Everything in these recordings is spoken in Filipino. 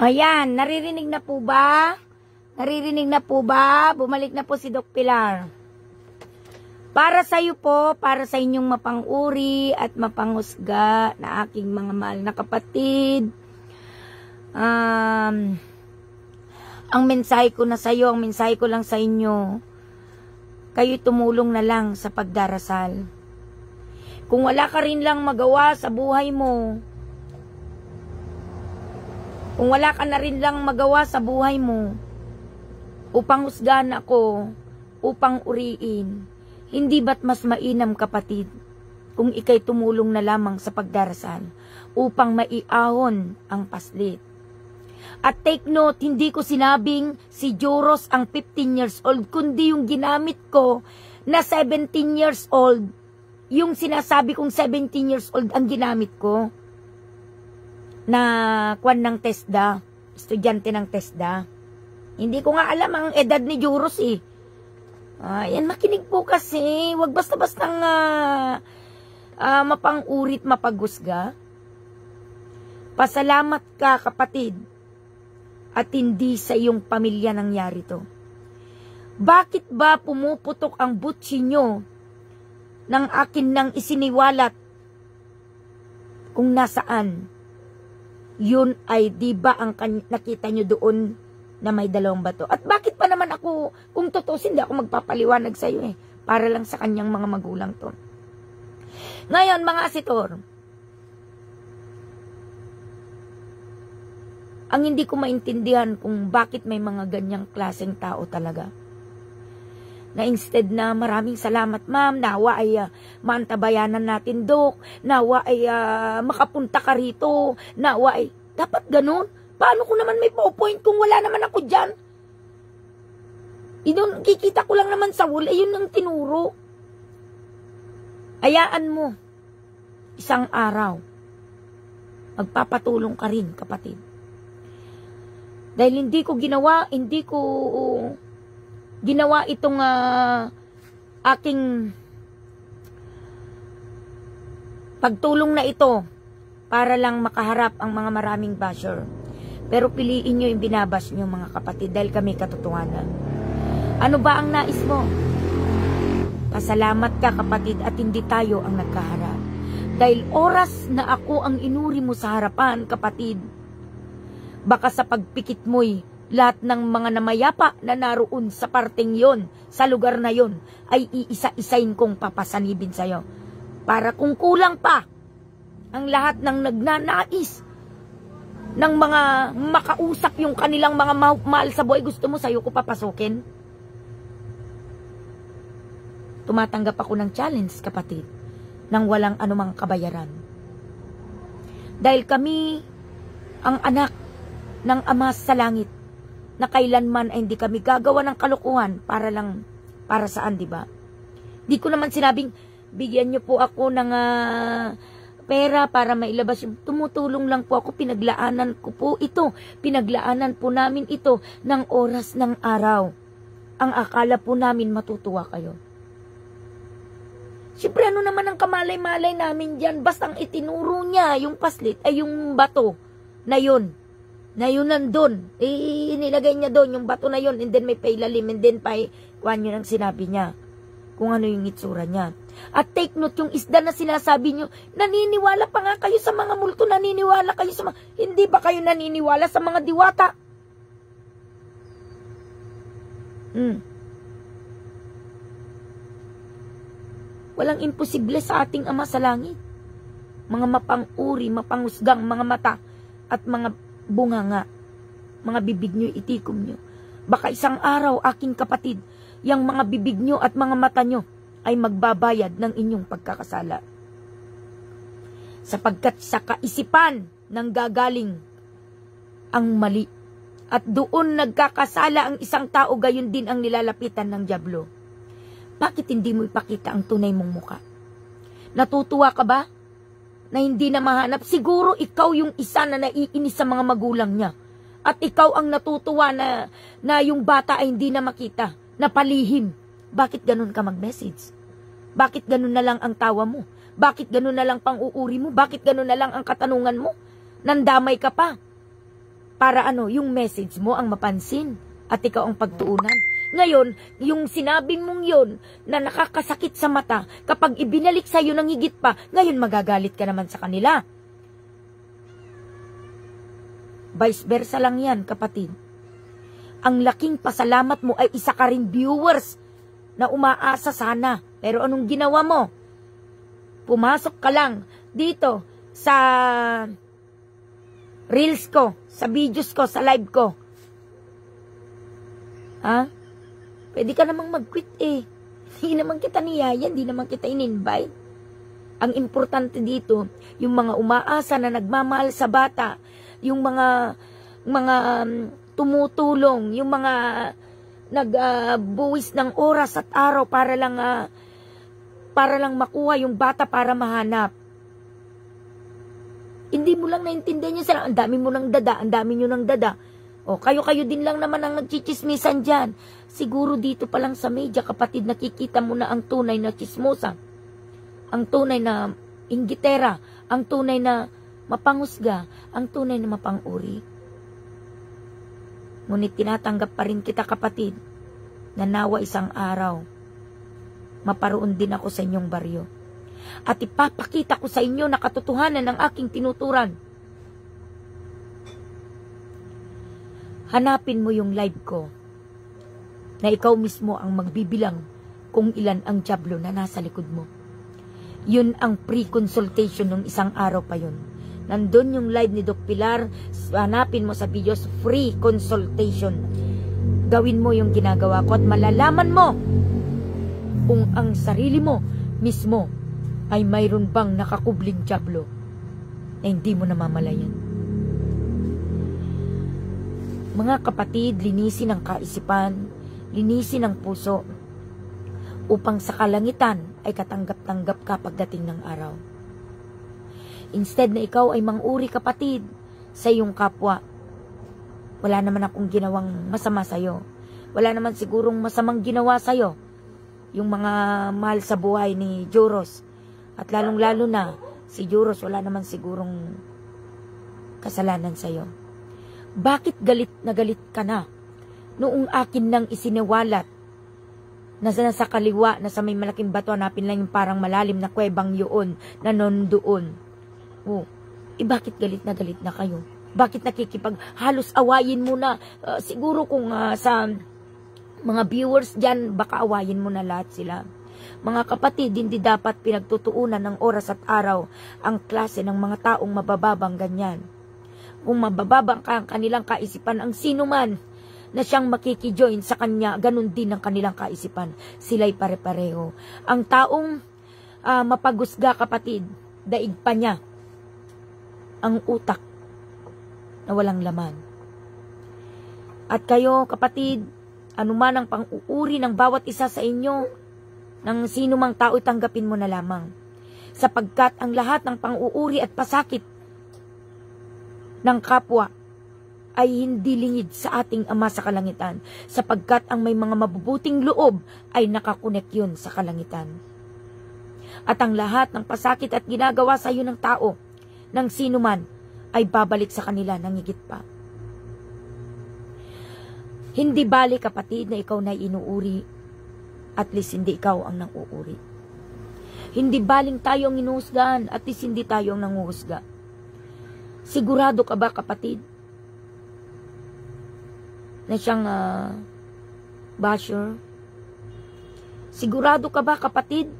Ayan, naririnig na po ba? Naririnig na po ba? Bumalik na po si Doc Pilar. Para sa iyo po, para sa inyong mapanguri at mapanghusga na aking mga mahal na kapatid. Ang mensahe ko na sa iyo, ang mensahe ko lang sa inyo, kayo tumulong na lang sa pagdarasal. Kung wala ka rin lang magawa sa buhay mo, kung wala ka na rin lang magawa sa buhay mo, upang husgahan ako, upang uriin, hindi ba't mas mainam kapatid, kung ikay tumulong na lamang sa pagdarasal, upang maiahon ang paslit. At take note, hindi ko sinabing si Joros ang 15 years old, kundi yung ginamit ko na 17 years old, yung sinasabi kong 17 years old ang ginamit ko, na kwan ng TESDA, estudyante ng TESDA. Hindi ko nga alam ang edad ni Joros eh. Yan, makinig po kasi. Huwag basta-bastang mapangurit, mapaghusga. Pasalamat ka kapatid. At hindi sa iyong pamilya nangyari to. Bakit ba pumuputok ang butsi nyo ng akin nang isiniwalat kung nasaan? Yun ay di ba ang nakita nyo doon na may dalawang bato? At bakit pa naman ako, kung totoo, hindi ako magpapaliwanag sa iyo eh. Para lang sa kanyang mga magulang to. Ngayon mga asitor, ang hindi ko maintindihan kung bakit may mga ganyang klaseng tao talaga. Na instead na maraming salamat ma'am, nawa ay maantabayanan natin Dok, nawa ay makapunta ka rito, nawa ay, dapat ganun? Paano ko naman may po-point kung wala naman ako dyan? Idun, kikita ko lang naman sa wall, ayun ang tinuro. Hayaan mo, isang araw, magpapatulong ka rin kapatid. Dahil hindi ko ginawa itong aking pagtulong na ito para lang makaharap ang mga maraming basher. Pero piliin nyo yung binabas nyo mga kapatid dahil kami katotohanan. Ano ba ang nais mo? Pasalamat ka kapatid at hindi tayo ang nagkaharap. Dahil oras na ako ang inuri mo sa harapan kapatid, baka sa pagpikit mo'y lahat ng mga namayapa na naroon sa parteng yon, sa lugar na yon, ay iisa-isain kong papasanibin sa'yo. Para kung kulang pa ang lahat ng nagnanais ng mga makausap yung kanilang mga mahal sa buhay, gusto mo sa'yo ko papasukin? Tumatanggap ako ng challenge kapatid, nang walang anumang kabayaran. Dahil kami ang anak ng Ama sa langit, na kailanman ay hindi kami gagawa ng kalokohan para saan, di ba? Di ko naman sinabing, bigyan niyo po ako ng pera para mailabas yung tumutulong lang po ako, pinaglaanan ko po ito, pinaglaanan po namin ito ng oras ng araw. Ang akala po namin matutuwa kayo. Siyempre ano naman ang kamalay-malay namin dyan, basta ang itinuro niya, yung paslit, ay yung bato na yun. Na yun nandun, inilagay niya doon yung bato na yun, and then may pailalim, and then kuhan yun ang sinabi niya, kung ano yung itsura niya. At take note, yung isda na sinasabi niyo, naniniwala pa nga kayo sa mga multo, naniniwala kayo sa mga, hindi ba kayo naniniwala sa mga diwata? Walang imposible sa ating Ama sa langit. Mga mapang-uri, mapanghusgang, mga mata, at mga bunganga, mga bibig nyo, itikom nyo. Baka isang araw, aking kapatid, yung mga bibig nyo at mga mata nyo ay magbabayad ng inyong pagkakasala. Sapagkat sa kaisipan nang gagaling ang mali. At doon nagkakasala ang isang tao, gayon din ang nilalapitan ng dyablo. Bakit hindi mo ipakita ang tunay mong muka? Natutuwa ka ba na hindi na mahanap? Siguro ikaw yung isa na naiinis sa mga magulang niya. At ikaw ang natutuwa na yung bata ay hindi na makita, na palihim. Bakit ganun ka mag-message? Bakit ganun na lang ang tawa mo? Bakit ganun na lang pang-uuri mo? Bakit ganun na lang ang katanungan mo? Nandamay ka pa. para yung message mo ang mapansin at ikaw ang pagtuunan. Ngayon, yung sinabi mong yun na nakakasakit sa mata, kapag ibinalik sa'yo ng higit pa, ngayon magagalit ka naman sa kanila. Vice versa lang yan, kapatid. Ang laking pasalamat mo ay isa ka rin viewers na umaasa sana. Pero anong ginawa mo? Pumasok ka lang dito sa reels ko, sa videos ko, sa live ko. Ha? Pwede ka namang mag-quit eh. Hindi naman kita niyaya, hindi naman kita in-invite. Ang importante dito, yung mga umaasa na nagmamahal sa bata, yung mga tumutulong, yung mga nagbuwis ng oras at araw para lang makuha yung bata para mahanap. Hindi mo lang naintindihan yun sila. Ang dami mo ng dada, ang dami nyo ng dada. O, kayo din lang naman ang nagchichismisan dyan. Siguro dito pa lang sa media, kapatid, nakikita mo na ang tunay na chismosa. Ang tunay na inggitera. Ang tunay na mapanghusga. Ang tunay na mapanguri. Ngunit tinatanggap pa rin kita, kapatid, na nawa isang araw, maparoon din ako sa inyong baryo. At ipapakita ko sa inyo na katotohanan ng aking tinuturan. Hanapin mo yung live ko na ikaw mismo ang magbibilang kung ilan ang dyablo na nasa likod mo. Yun ang pre-consultation ng isang araw pa yun. Nandun yung live ni Doc Pilar, hanapin mo sa videos, free consultation. Gawin mo yung ginagawa ko at malalaman mo kung ang sarili mo mismo ay mayroon bang nakakubling dyablo na hindi mo namamalayan. Mga kapatid, linisin ang kaisipan, linisin ang puso, upang sa kalangitan ay katanggap-tanggap ka pagdating ng araw. Instead na ikaw ay manguri, kapatid, sa iyong kapwa, wala naman akong ginawang masama sa'yo. Wala naman sigurong masamang ginawa sa'yo yung mga mahal sa buhay ni Joros. At lalong-lalo na, si Joros wala naman sigurong kasalanan sa'yo. Bakit galit na galit ka na noong akin nang isiniwalat na sa kaliwa na sa may malaking bato, hanapin lang yung parang malalim na kuwebang yun na doon. Oh, bakit galit na kayo? Bakit halos awayin mo na? Siguro kung sa mga viewers dyan, baka awayin mo na lahat sila. Mga kapatid, hindi dapat pinagtutuunan ng oras at araw ang klase ng mga taong mabababang ganyan. Kung mabababang ka ang kanilang kaisipan, ang sino man na siyang makikijoin sa kanya, ganun din ang kanilang kaisipan. Sila'y pare-pareho. Ang taong mapagusga, kapatid, daig pa niya ang utak na walang laman. At kayo, kapatid, anuman ang pang-uuri ng bawat isa sa inyo, ng sino mang tao, tanggapin mo na lamang. Sapagkat ang lahat ng pang-uuri at pasakit ng kapwa ay hindi lingid sa ating Ama sa kalangitan, sapagkat ang may mga mabubuting loob ay nakakunek yun sa kalangitan. At ang lahat ng pasakit at ginagawa sa iyo ng tao, ng sino man, ay babalik sa kanila ng higit pa. Hindi bali, kapatid, na ikaw na inuuri, at least hindi ikaw ang nang-uuri. Hindi baling tayo ang inuhusgahan, at least hindi tayo ang nanguhusga. Sigurado ka ba, kapatid, na siyang basher? Sigurado ka ba, kapatid,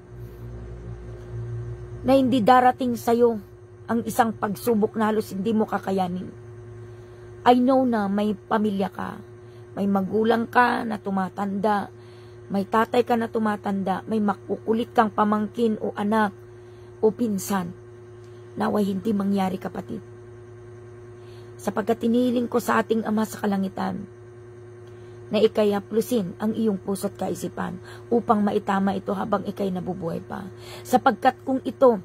na hindi darating sa'yo ang isang pagsubok na halos hindi mo kakayanin? I know na may pamilya ka, may magulang ka na tumatanda, may tatay ka na tumatanda, may makukulit kang pamangkin o anak o pinsan. Naway hindi mangyari, kapatid. Sapagkat tiniling ko sa ating Ama sa kalangitan na ikay haplusin ang iyong puso't kaisipan upang maitama ito habang ikay nabubuhay pa. Sapagkat kung ito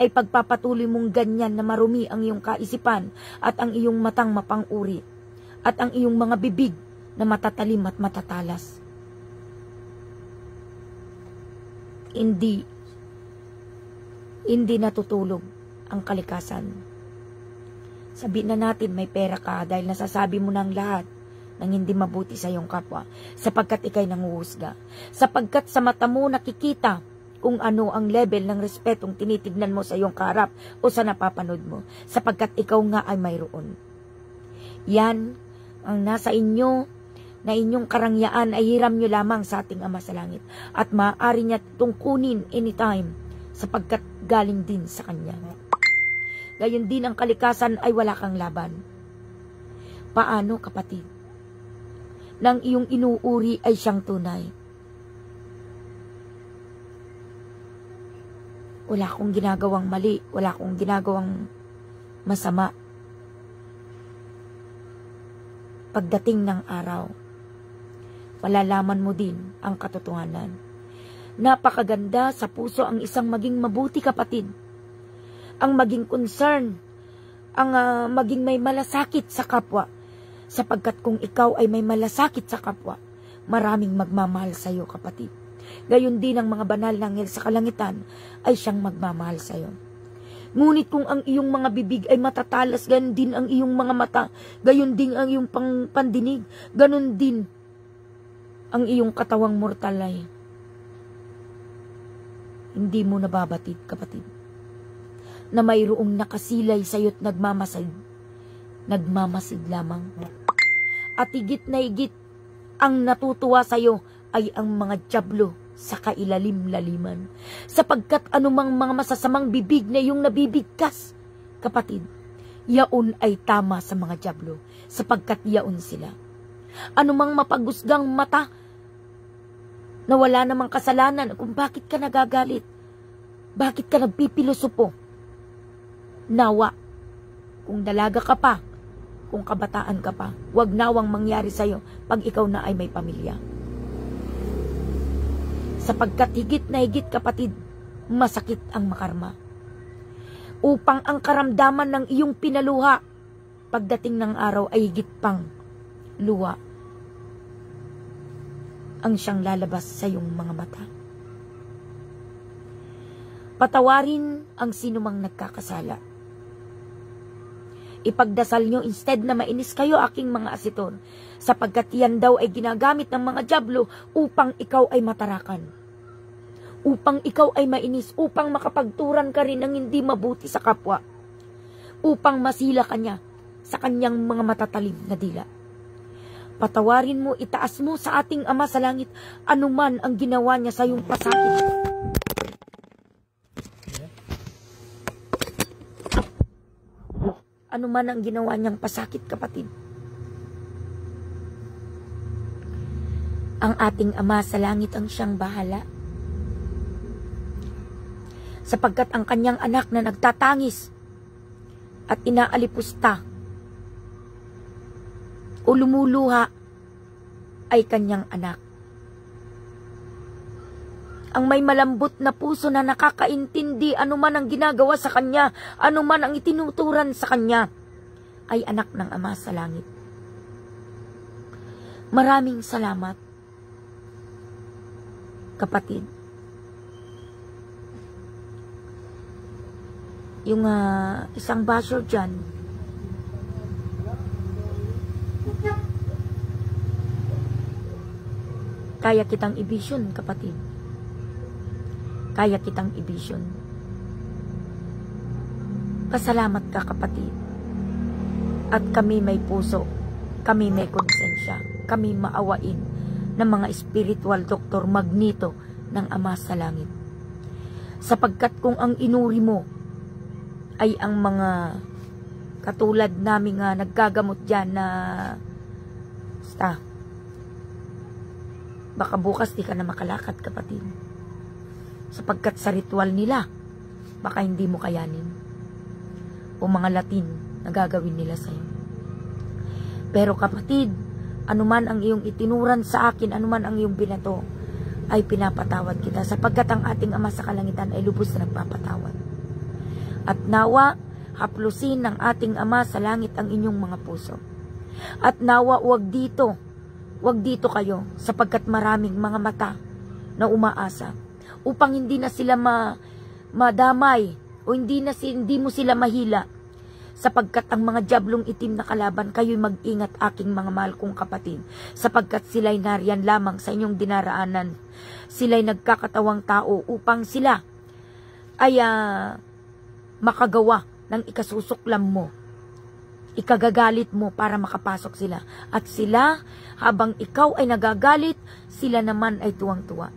ay pagpapatuloy mong ganyan na marumi ang iyong kaisipan at ang iyong matang mapang-uri at ang iyong mga bibig na matatalim at matatalas, hindi natutulog ang kalikasan. Sabihin na natin may pera ka dahil nasasabi mo ng lahat ng hindi mabuti sa iyong kapwa, sapagkat ikay nanguhusga. Sapagkat sa mata mo nakikita kung ano ang level ng respetong tinitignan mo sa iyong kaharap o sa napapanood mo, sapagkat ikaw nga ay mayroon. Yan ang nasa inyo, na inyong karangyaan ay hiram nyo lamang sa ating Ama sa Langit, at maaari niya itong kunin anytime, sapagkat galing din sa Kanya. Gayon din ang kalikasan ay wala kang laban. Paano, kapatid? Nang iyong inuuri ay siyang tunay. Wala akong ginagawang mali, wala akong ginagawang masama. Pagdating ng araw, malalaman mo din ang katotohanan. Napakaganda sa puso ang isang maging mabuti, kapatid. Ang maging concern, ang maging may malasakit sa kapwa. Sapagkat kung ikaw ay may malasakit sa kapwa, maraming magmamahal sa iyo, kapatid. Gayon din ang mga banal na anghel sa kalangitan ay siyang magmamahal sa iyo. Ngunit kung ang iyong mga bibig ay matatalas, gayon din ang iyong mga mata, gayon din ang iyong pandinig, gayon din ang iyong katawang mortal ay hindi mo nababatid, kapatid, na mayroong nakasilay sa iyo't nagmamasid lamang. At higit na higit, ang natutuwa sa iyo ay ang mga dyablo sa kailalim-laliman. Sapagkat anumang mga masasamang bibig na iyong nabibigkas, kapatid, yaon ay tama sa mga dyablo, sapagkat yaon sila. Anumang mapagusgang mata na wala namang kasalanan kung bakit ka nagagalit, bakit ka nagpipilosopo, nawa, kung dalaga ka pa, kung kabataan ka pa, wag nawang mangyari sa'yo pag ikaw na ay may pamilya. Sapagkat higit na higit, kapatid, masakit ang makarma. Upang ang karamdaman ng iyong pinaluha, pagdating ng araw ay higit pang luha ang siyang lalabas sa iyong mga mata. Patawarin ang sinumang nagkakasala. Ipagdasal nyo instead na mainis kayo, aking mga asitor, sapagkat yan daw ay ginagamit ng mga dyablo upang ikaw ay matarakan, upang ikaw ay mainis, upang makapagturan ka rin ng hindi mabuti sa kapwa, upang masila ka niya sa kanyang mga matatalim na dila. Patawarin mo, itaas mo sa ating Ama sa Langit anuman ang ginawa niya sa iyong pasakit. Ano man ang ginawa niyang pasakit, kapatid. Ang ating Ama sa Langit ang siyang bahala. Sapagkat ang kanyang anak na nagtatangis at inaalipusta o lumuluha ay kanyang anak. Ang may malambot na puso na nakakaintindi anuman ang ginagawa sa kanya, anuman ang itinuturan sa kanya, ay anak ng Ama sa Langit. Maraming salamat, kapatid. Yung isang basher dyan, kaya kitang i-vision, kapatid. Kaya kitang i-vision. Pasalamat ka, kapatid. At kami may puso, kami may konsensya, kami maawain ng mga spiritual doktor magnito ng Ama sa Langit. Sapagkat kung ang inuri mo ay ang mga katulad namin nga naggagamot dyan na baka bukas di ka na makalakad, kapatid. Sapagkat sa ritual nila, baka hindi mo kayanin. O mga Latin na gagawin nila sa'yo. Pero kapatid, anuman ang iyong itinuran sa akin, anuman ang iyong binato, ay pinapatawad kita. Sapagkat ang ating Ama sa Kalangitan ay lubos na nagpapatawad. At nawa, haplusin ng ating Ama sa Langit ang inyong mga puso. At nawa, wag dito kayo, sapagkat maraming mga mata na umaasa upang hindi na sila madamay o hindi mo sila mahila. sapagkat ang mga diablong itim na kalaban, kayo'y mag-ingat aking mga mahal kong kapatid, sapagkat sila'y nariyan lamang sa inyong dinaraanan. Sila'y nagkakatawang tao upang sila ay makagawa ng ikasusuklam mo, ikagagalit mo para makapasok sila. At sila, habang ikaw ay nagagalit, sila naman ay tuwang-tuwa.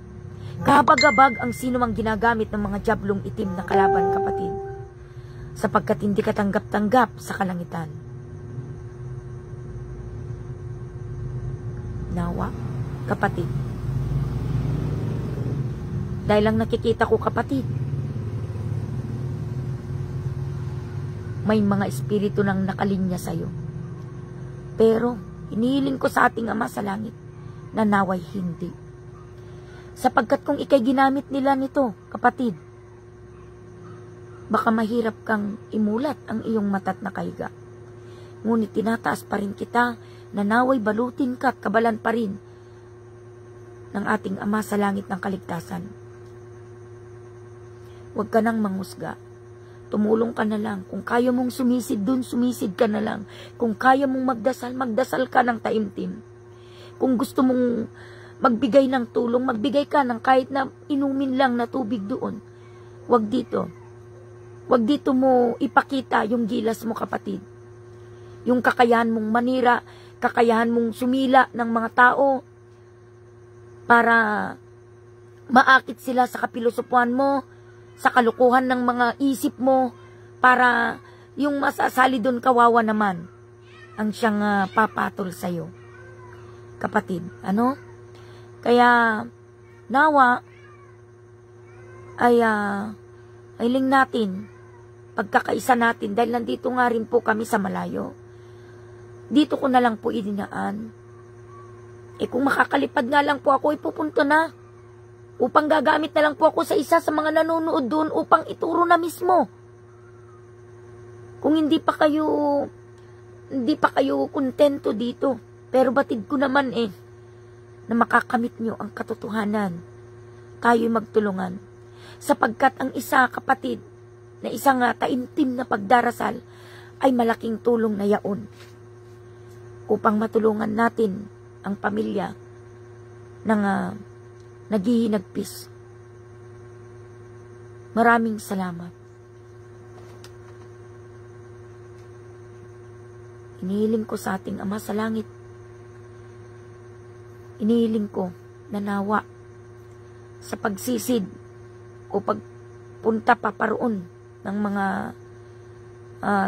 Kahabag-habag ang sino mang ginagamit ng mga diablong itim na kalaban, kapatid, sapagkat hindi ka tanggap-tanggap sa kalangitan. Nawa, kapatid. Dahil lang nakikita ko, kapatid, may mga espiritu nang nakalinya sa'yo. Pero, hinihiling ko sa ating Ama sa langit, na naway hindi. Sapagkat kung ikay ginamit nila nito, kapatid, baka mahirap kang imulat ang iyong mata't nakahiga. Ngunit tinataas pa rin kita na naway balutin ka at kabalan pa rin ng ating Ama sa langit ng kaligtasan. Huwag ka nang manghusga. Tumulong ka na lang. Kung kaya mong sumisid dun, sumisid ka na lang. Kung kaya mong magdasal, magdasal ka ng taimtim. Kung gusto mong magbigay ng tulong, magbigay ka ng kahit na inumin lang na tubig doon. Huwag dito. Huwag dito mo ipakita yung gilas mo, kapatid. Yung kakayahan mong manira, kakayahan mong sumila ng mga tao para maakit sila sa kapilosopuan mo, sa kalukuhan ng mga isip mo, para yung masasali doon kawawa naman ang siyang papatol sa'yo. Kapatid, ano? Kaya, nawa, ay ailing natin, pagkakaisa natin, dahil nandito nga rin po kami sa malayo. Dito ko na lang po idinaan. Kung makakalipad nga lang po ako, ipupunto na. Upang gagamit na lang po ako sa isa sa mga nanonood doon upang ituro na mismo. Kung hindi pa kayo kontento dito, pero batid ko naman na makakamit nyo ang katotohanan. Tayo'y magtulungan. Sapagkat ang isa, kapatid, na isang taimtim na pagdarasal ay malaking tulong na yaon upang matulungan natin ang pamilya ng naghihinagpis. Maraming salamat. Inihiling ko sa ating Ama sa langit. Inihiling ko na nawa sa pagsisid o pagpunta paparoon ng mga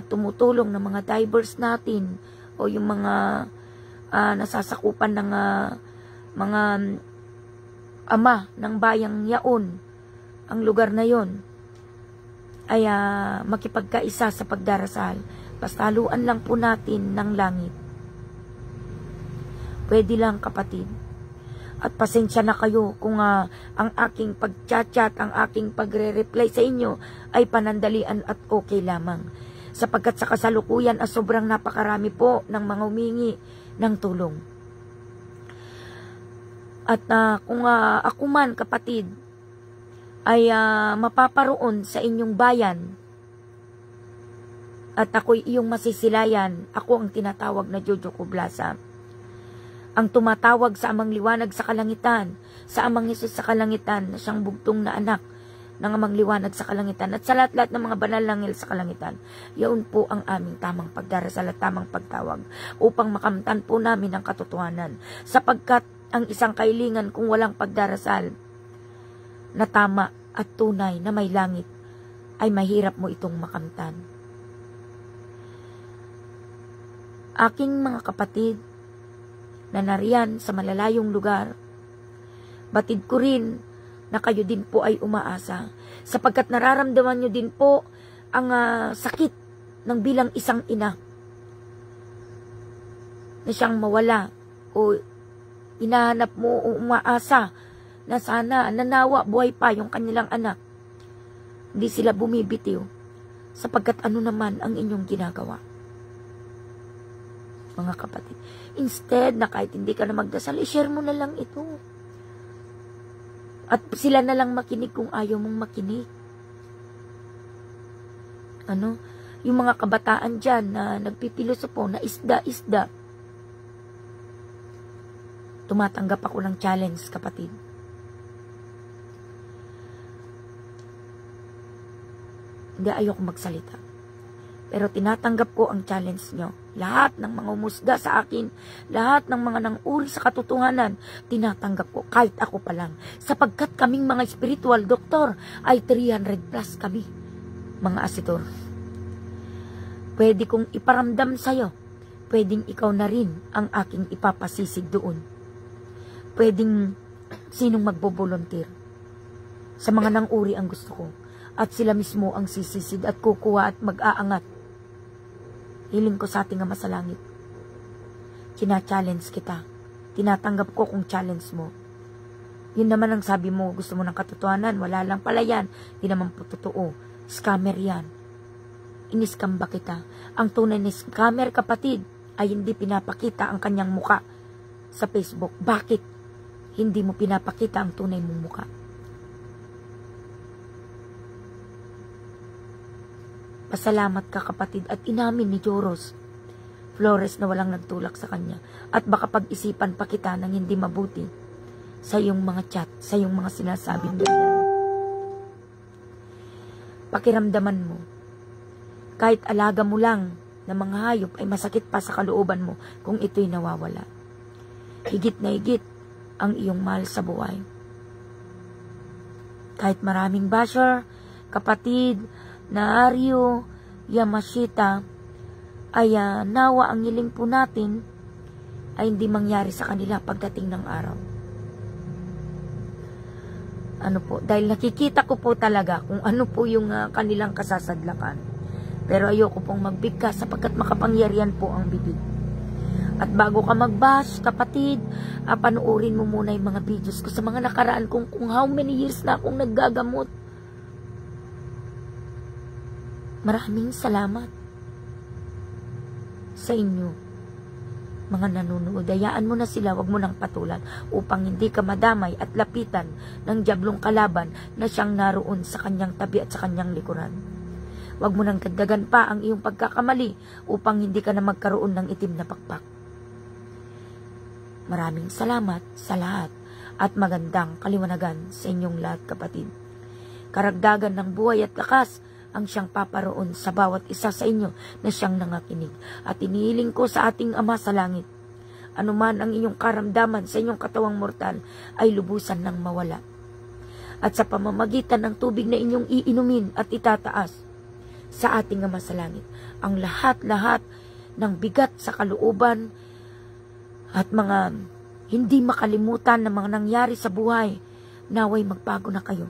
tumutulong ng mga divers natin o yung mga nasasakupan ng mga ama ng bayang yaon, ang lugar na yon ay makipagkaisa sa pagdarasal. Pastaluan lang po natin ng langit. Pwede lang, kapatid. At pasensya na kayo kung ang aking pag-chat-chat, ang aking pagre-reply sa inyo ay panandalian at okay lamang. Sapagkat sa kasalukuyan sobrang napakarami po ng mga humingi ng tulong. At kung ako man, kapatid, ay mapaparoon sa inyong bayan at ako'y iyong masisilayan, ako ang tinatawag na Jojo Cublasa. Ang tumatawag sa Amang Liwanag sa Kalangitan, sa Amang Hesus sa Kalangitan, na siyang bugtong na anak ng Amang Liwanag sa Kalangitan, at sa lahat-lahat ng mga banal na anghel sa Kalangitan. Yaon po ang aming tamang pagdarasal at tamang pagtawag upang makamtan po namin ang katotohanan. Sapagkat ang isang kailingan kung walang pagdarasal na tama at tunay na may langit, ay mahirap mo itong makamtan. Aking mga kapatid na nariyan sa malalayong lugar, batid ko rin na kayo din po ay umaasa, sapagkat nararamdaman nyo din po ang sakit ng bilang isang ina na siyang mawala o hinahanap mo o umaasa na sana nanawa buhay pa yung kanilang anak. Hindi sila bumibitiw sapagkat ano naman ang inyong ginagawa. Mga kapatid, instead na kahit hindi ka na magdasal, i-share mo na lang ito. At sila na lang makinig kung ayaw mong makinig. yung mga kabataan dyan na nagpipilosopo na isda-isda. Tumatanggap ako ng challenge, kapatid. Hindi, ayoko magsalita. Pero tinatanggap ko ang challenge nyo. Lahat ng mga umusga sa akin, lahat ng mga nang-uri sa katotohanan, tinatanggap ko, kahit ako pa lang. Sapagkat kaming mga spiritual doktor ay 300 plus kami, mga asitor. Pwede kong iparamdam sa'yo, pwedeng ikaw na rin ang aking ipapasisig doon. Pwedeng sinong magbo-volunteer. Sa mga nang-uri ang gusto ko. At sila mismo ang sisisid at kukuha at mag-aangat. Hiling ko sa ating Ama sa Langit. Kina-challenge kita. Tinatanggap ko kung challenge mo. Yun naman ang sabi mo, gusto mo ng katotohanan. Wala lang pala yan. Di naman po totoo. Scammer yan. Iniskam ba kita? Ang tunay na scammer, kapatid, ay hindi pinapakita ang kanyang muka sa Facebook. Bakit hindi mo pinapakita ang tunay mong muka? Pasalamat ka, kapatid, at inamin ni Joros Flores na walang nagtulak sa kanya. At baka pag-isipan pa kita ng hindi mabuti sa iyong mga chat, sa iyong mga sinasabing ganyan. Pakiramdaman mo, kahit alaga mo lang na mga hayop ay masakit pa sa kalooban mo kung ito'y nawawala. Higit na higit ang iyong mahal sa buhay. Kahit maraming basher, kapatid, na Aryo Yamashita, ay nawa ang hiling po natin ay hindi mangyari sa kanila pagdating ng araw. Ano po, dahil nakikita ko po talaga kung ano po yung kanilang kasasadlakan. Pero ayoko pong magbigkas sapagkat makapangyarihan po ang bibig. At bago ka mag-bash, kapatid, panoorin mo muna yung mga videos ko sa mga nakaraan kung how many years na akong naggagamot. Maraming salamat sa inyo, mga nanonood. Hayaan mo na sila, wag mo nang patulan upang hindi ka madamay at lapitan ng diablong kalaban na siyang naroon sa kanyang tabi at sa kanyang likuran. Wag mo nang dagdagan pa ang iyong pagkakamali upang hindi ka na magkaroon ng itim na pakpak. Maraming salamat sa lahat at magandang kaliwanagan sa inyong lahat, kapatid. Karagdagan ng buhay at lakas ang siyang paparoon sa bawat isa sa inyo na siyang nangakinig. At inihiling ko sa ating Ama sa Langit, anuman ang inyong karamdaman sa inyong katawang mortal ay lubusan ng mawala. At sa pamamagitan ng tubig na inyong iinumin at itataas sa ating Ama sa Langit, ang lahat-lahat ng bigat sa kalooban at mga hindi makalimutan na mga nangyari sa buhay, naway magbago na kayo.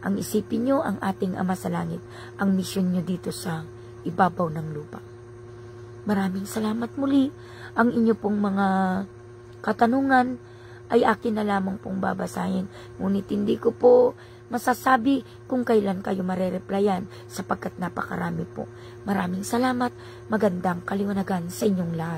Ang isipin nyo ang ating Ama sa Langit, ang misyon nyo dito sa ibabaw ng lupa. Maraming salamat muli. Ang inyo pong mga katanungan ay akin na lamang pong babasahin. Ngunit hindi ko po masasabi kung kailan kayo marereplyan sapagkat napakarami po. Maraming salamat. Magandang kaliwanagan sa inyong lahat.